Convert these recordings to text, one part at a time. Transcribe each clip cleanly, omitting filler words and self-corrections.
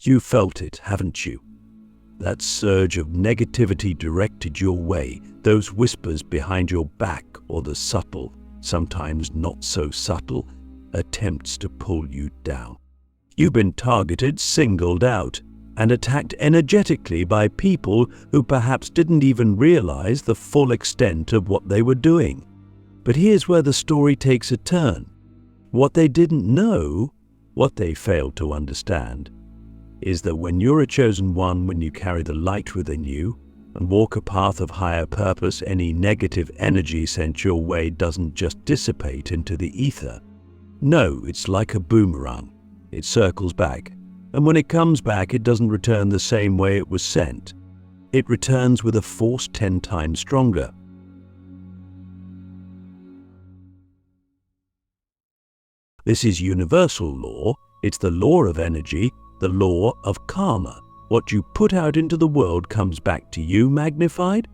You felt it, haven't you? That surge of negativity directed your way, those whispers behind your back, or the subtle, sometimes not so subtle, attempts to pull you down. You've been targeted, singled out, and attacked energetically by people who perhaps didn't even realize the full extent of what they were doing. But here's where the story takes a turn. What they didn't know, what they failed to understand, is that when you're a chosen one, when you carry the light within you and walk a path of higher purpose, any negative energy sent your way doesn't just dissipate into the ether. No, it's like a boomerang. It circles back, and when it comes back, it doesn't return the same way it was sent. It returns with a force 10 times stronger. This is universal law. It's the law of energy, the law of karma. What you put out into the world comes back to you magnified.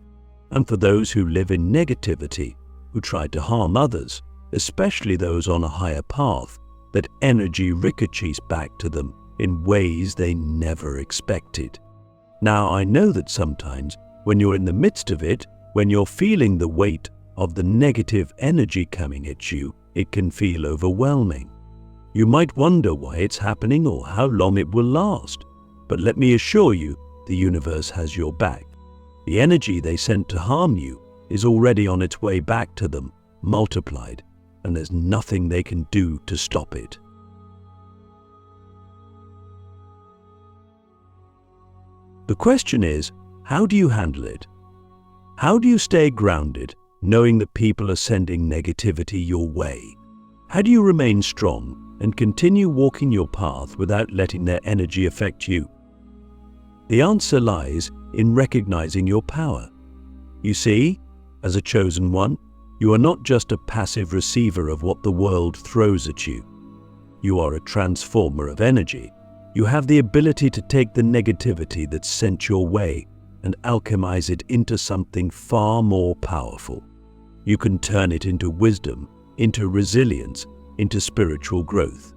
And for those who live in negativity, who try to harm others, especially those on a higher path, that energy ricochets back to them in ways they never expected. Now, I know that sometimes when you're in the midst of it, when you're feeling the weight of the negative energy coming at you, it can feel overwhelming. You might wonder why it's happening or how long it will last. But let me assure you, the universe has your back. The energy they sent to harm you is already on its way back to them, multiplied, and there's nothing they can do to stop it. The question is, how do you handle it? How do you stay grounded, knowing that people are sending negativity your way? How do you remain strong and continue walking your path without letting their energy affect you? The answer lies in recognizing your power. You see, as a chosen one, you are not just a passive receiver of what the world throws at you. You are a transformer of energy. You have the ability to take the negativity that's sent your way and alchemize it into something far more powerful. You can turn it into wisdom, into resilience, into spiritual growth.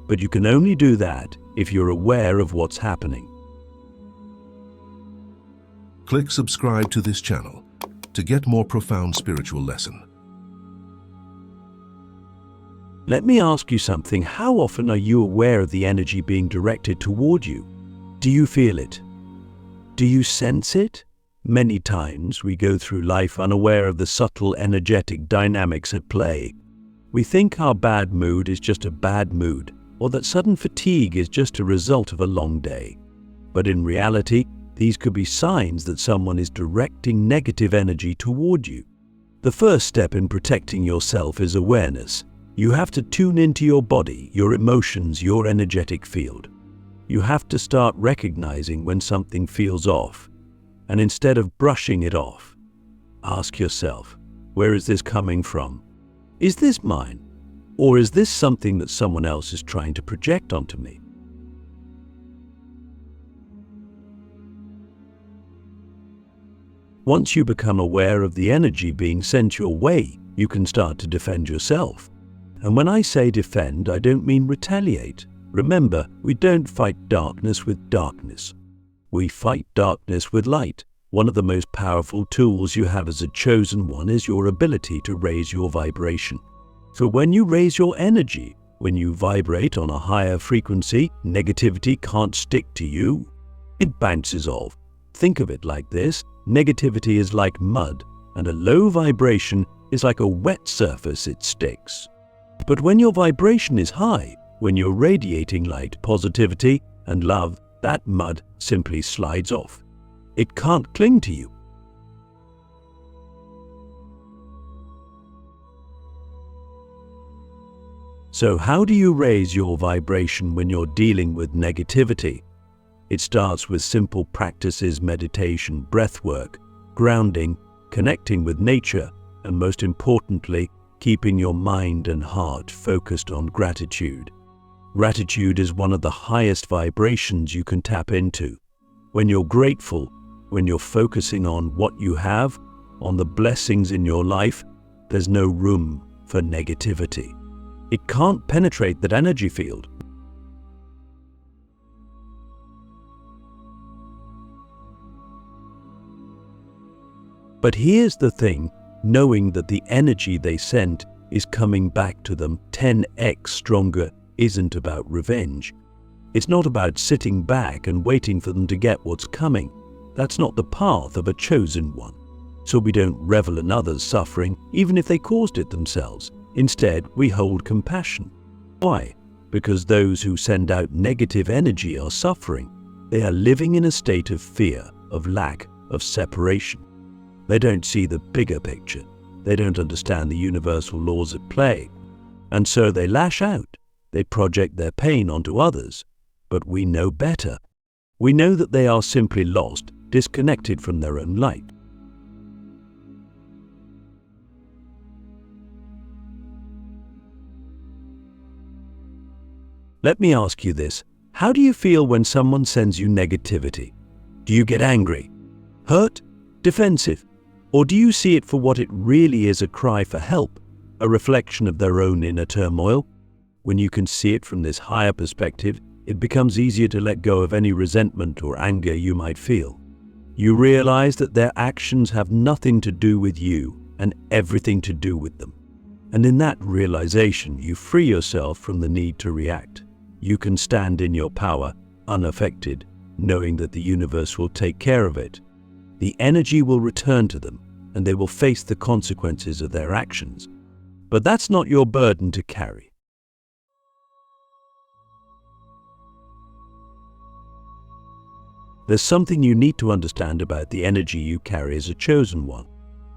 But you can only do that if you're aware of what's happening. Click subscribe to this channel to get more profound spiritual lesson. Let me ask you something. How often are you aware of the energy being directed toward you? Do you feel it? Do you sense it? Many times we go through life unaware of the subtle energetic dynamics at play. We think our bad mood is just a bad mood, or that sudden fatigue is just a result of a long day. But in reality, these could be signs that someone is directing negative energy toward you. The first step in protecting yourself is awareness. You have to tune into your body, your emotions, your energetic field. You have to start recognizing when something feels off, and instead of brushing it off, ask yourself, where is this coming from? Is this mine? Or is this something that someone else is trying to project onto me? Once you become aware of the energy being sent your way, you can start to defend yourself. And when I say defend, I don't mean retaliate. Remember, we don't fight darkness with darkness. We fight darkness with light. One of the most powerful tools you have as a chosen one is your ability to raise your vibration. So when you raise your energy, when you vibrate on a higher frequency, negativity can't stick to you. It bounces off. Think of it like this. Negativity is like mud, and a low vibration is like a wet surface, it sticks. But when your vibration is high, when you're radiating light, positivity, and love, that mud simply slides off. It can't cling to you. So how do you raise your vibration when you're dealing with negativity? It starts with simple practices, meditation, breath work, grounding, connecting with nature, and most importantly, keeping your mind and heart focused on gratitude. Gratitude is one of the highest vibrations you can tap into. When you're grateful, when you're focusing on what you have, on the blessings in your life, there's no room for negativity. It can't penetrate that energy field. But here's the thing, knowing that the energy they sent is coming back to them 10x stronger isn't about revenge. It's not about sitting back and waiting for them to get what's coming. That's not the path of a chosen one. So we don't revel in others' suffering, even if they caused it themselves. Instead, we hold compassion. Why? Because those who send out negative energy are suffering. They are living in a state of fear, of lack, of separation. They don't see the bigger picture. They don't understand the universal laws at play. And so they lash out. They project their pain onto others. But we know better. We know that they are simply lost, disconnected from their own light. Let me ask you this. How do you feel when someone sends you negativity? Do you get angry, hurt, defensive? Or do you see it for what it really is, a cry for help, a reflection of their own inner turmoil? When you can see it from this higher perspective, it becomes easier to let go of any resentment or anger you might feel. You realize that their actions have nothing to do with you and everything to do with them. And in that realization, you free yourself from the need to react. You can stand in your power, unaffected, knowing that the universe will take care of it. The energy will return to them, and they will face the consequences of their actions. But that's not your burden to carry. There's something you need to understand about the energy you carry as a chosen one.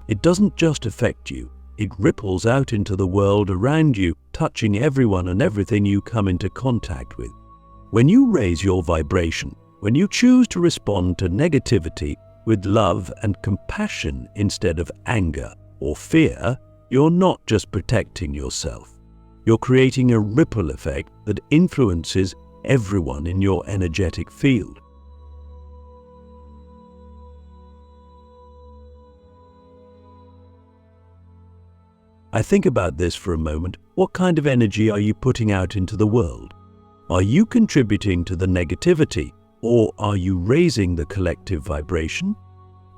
It doesn't just affect you, it ripples out into the world around you, touching everyone and everything you come into contact with. When you raise your vibration, when you choose to respond to negativity with love and compassion instead of anger or fear, you're not just protecting yourself. You're creating a ripple effect that influences everyone in your energetic field. I think about this for a moment. What kind of energy are you putting out into the world? Are you contributing to the negativity, or are you raising the collective vibration?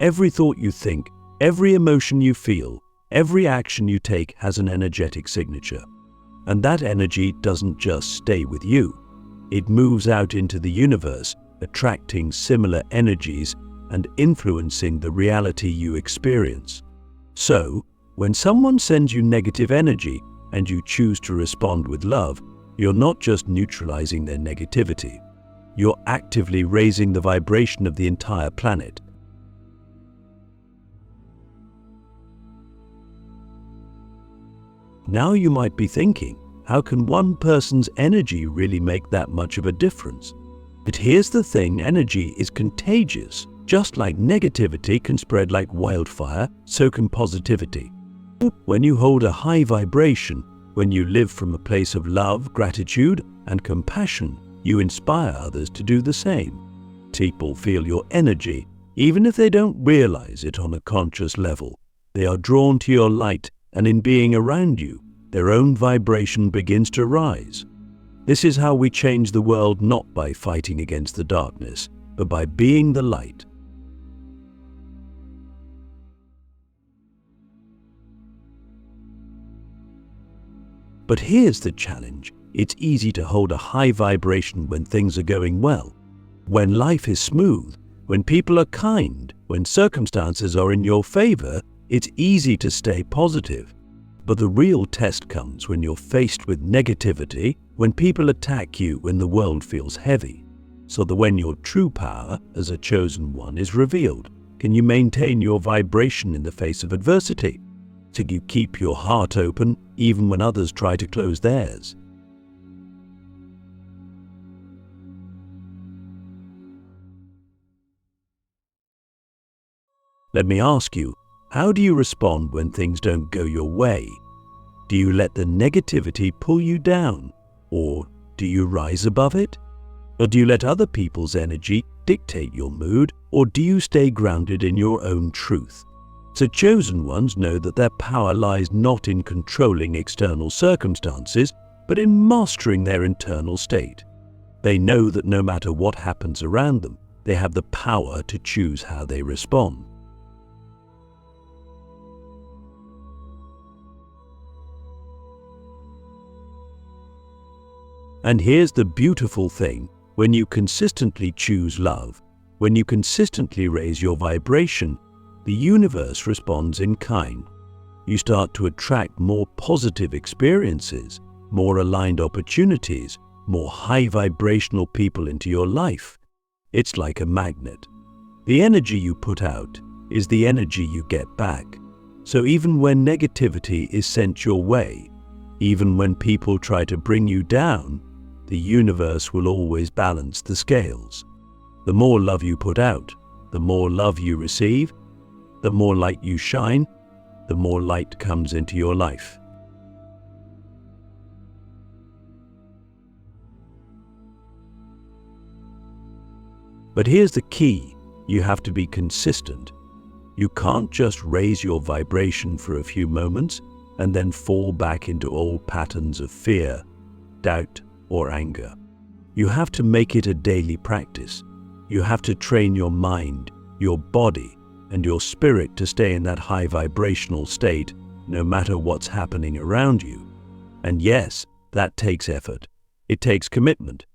Every thought you think, every emotion you feel, every action you take has an energetic signature. And that energy doesn't just stay with you. It moves out into the universe, attracting similar energies and influencing the reality you experience. So, when someone sends you negative energy and you choose to respond with love, you're not just neutralizing their negativity. You're actively raising the vibration of the entire planet. Now you might be thinking, how can one person's energy really make that much of a difference? But here's the thing, energy is contagious. Just like negativity can spread like wildfire, so can positivity. When you hold a high vibration, when you live from a place of love, gratitude, and compassion, you inspire others to do the same. People feel your energy, even if they don't realize it on a conscious level. They are drawn to your light, and in being around you, their own vibration begins to rise. This is how we change the world, not by fighting against the darkness, but by being the light. But here's the challenge. It's easy to hold a high vibration when things are going well, when life is smooth, when people are kind, when circumstances are in your favor. It's easy to stay positive. But the real test comes when you're faced with negativity, when people attack you, when the world feels heavy. So that when your true power as a chosen one is revealed, can you maintain your vibration in the face of adversity? Do you keep your heart open even when others try to close theirs? Let me ask you, how do you respond when things don't go your way? Do you let the negativity pull you down? Or do you rise above it? Or do you let other people's energy dictate your mood? Or do you stay grounded in your own truth? So chosen ones know that their power lies not in controlling external circumstances, but in mastering their internal state. They know that no matter what happens around them, they have the power to choose how they respond. And here's the beautiful thing: when you consistently choose love, when you consistently raise your vibration, the universe responds in kind. You start to attract more positive experiences, more aligned opportunities, more high vibrational people into your life. It's like a magnet. The energy you put out is the energy you get back. So even when negativity is sent your way, even when people try to bring you down, the universe will always balance the scales. The more love you put out, the more love you receive, the more light you shine, the more light comes into your life. But here's the key: you have to be consistent. You can't just raise your vibration for a few moments and then fall back into old patterns of fear, doubt, or anger. You have to make it a daily practice. You have to train your mind, your body, and your spirit to stay in that high vibrational state no matter what's happening around you. And yes, that takes effort. It takes commitment.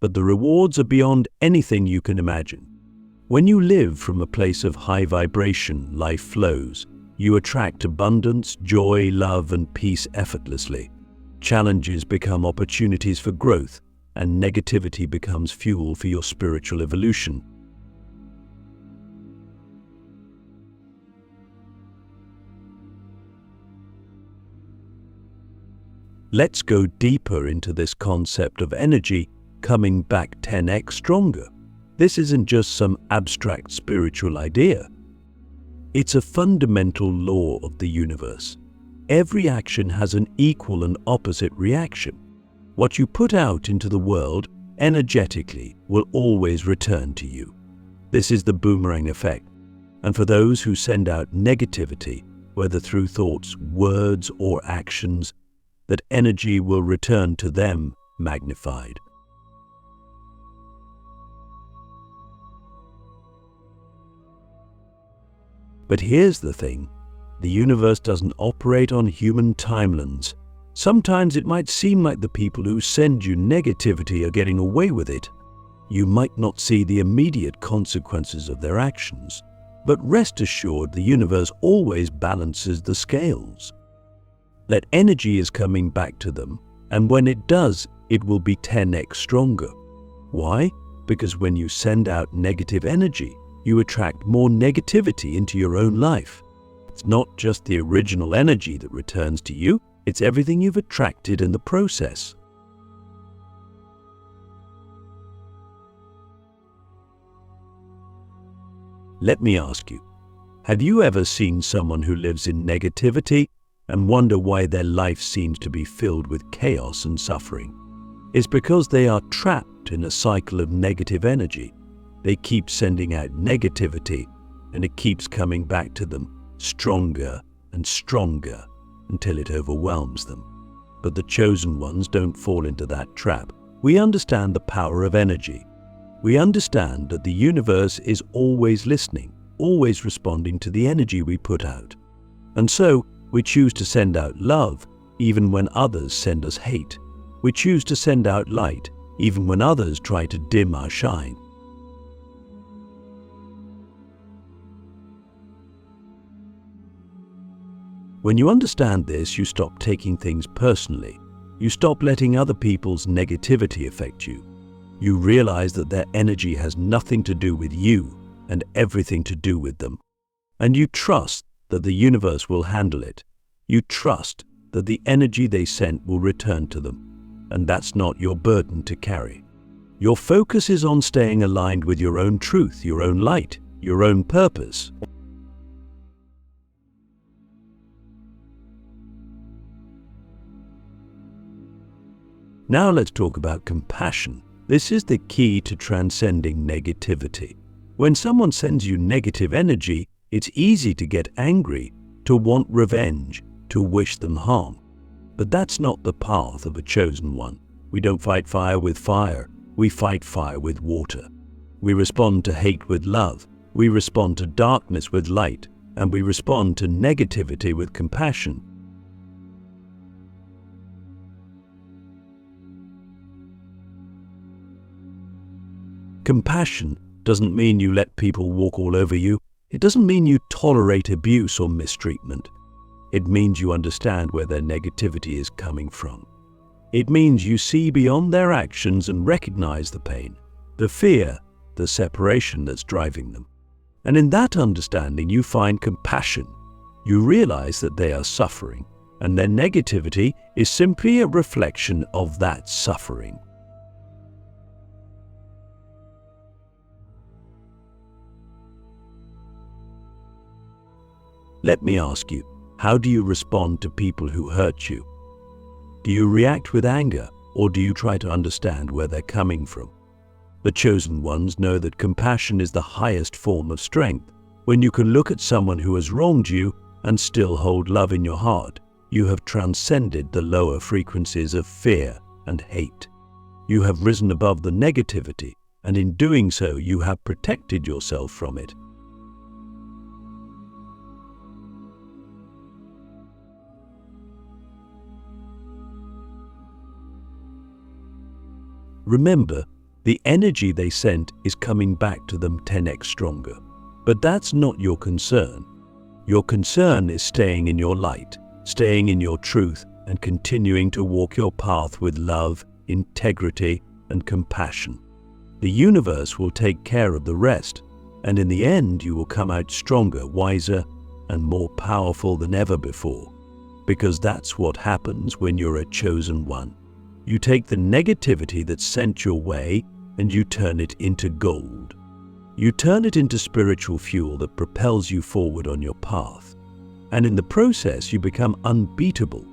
But the rewards are beyond anything you can imagine. When you live from a place of high vibration, life flows. You attract abundance, joy, love, and peace effortlessly. Challenges become opportunities for growth, and negativity becomes fuel for your spiritual evolution. Let's go deeper into this concept of energy coming back 10x stronger. This isn't just some abstract spiritual idea. It's a fundamental law of the universe. Every action has an equal and opposite reaction. What you put out into the world energetically will always return to you. This is the boomerang effect. And for those who send out negativity, whether through thoughts, words, or actions, that energy will return to them magnified. But here's the thing: the universe doesn't operate on human timelines. Sometimes it might seem like the people who send you negativity are getting away with it. You might not see the immediate consequences of their actions, but rest assured the universe always balances the scales. That energy is coming back to them, and when it does, it will be 10x stronger. Why? Because when you send out negative energy, you attract more negativity into your own life. It's not just the original energy that returns to you, it's everything you've attracted in the process. Let me ask you, have you ever seen someone who lives in negativity and wonder why their life seems to be filled with chaos and suffering? It's because they are trapped in a cycle of negative energy. They keep sending out negativity, and it keeps coming back to them stronger and stronger until it overwhelms them. But the chosen ones don't fall into that trap. We understand the power of energy. We understand that the universe is always listening, always responding to the energy we put out. And so, we choose to send out love even when others send us hate. We choose to send out light even when others try to dim our shine. When you understand this, you stop taking things personally. You stop letting other people's negativity affect you. You realize that their energy has nothing to do with you and everything to do with them. And you trust that the universe will handle it. You trust that the energy they sent will return to them. And that's not your burden to carry. Your focus is on staying aligned with your own truth, your own light, your own purpose. Now let's talk about compassion. This is the key to transcending negativity. When someone sends you negative energy, it's easy to get angry, to want revenge, to wish them harm. But that's not the path of a chosen one. We don't fight fire with fire. We fight fire with water. We respond to hate with love. We respond to darkness with light. And we respond to negativity with compassion. Compassion doesn't mean you let people walk all over you. It doesn't mean you tolerate abuse or mistreatment. It means you understand where their negativity is coming from. It means you see beyond their actions and recognize the pain, the fear, the separation that's driving them. And in that understanding, you find compassion. You realize that they are suffering, and their negativity is simply a reflection of that suffering. Let me ask you, how do you respond to people who hurt you? Do you react with anger, or do you try to understand where they're coming from? The chosen ones know that compassion is the highest form of strength. When you can look at someone who has wronged you and still hold love in your heart, you have transcended the lower frequencies of fear and hate. You have risen above the negativity, and in doing so, you have protected yourself from it. Remember, the energy they sent is coming back to them 10x stronger. But that's not your concern. Your concern is staying in your light, staying in your truth, and continuing to walk your path with love, integrity, and compassion. The universe will take care of the rest, and in the end you will come out stronger, wiser, and more powerful than ever before. Because that's what happens when you're a chosen one. You take the negativity that's sent your way and you turn it into gold. You turn it into spiritual fuel that propels you forward on your path. And in the process, you become unbeatable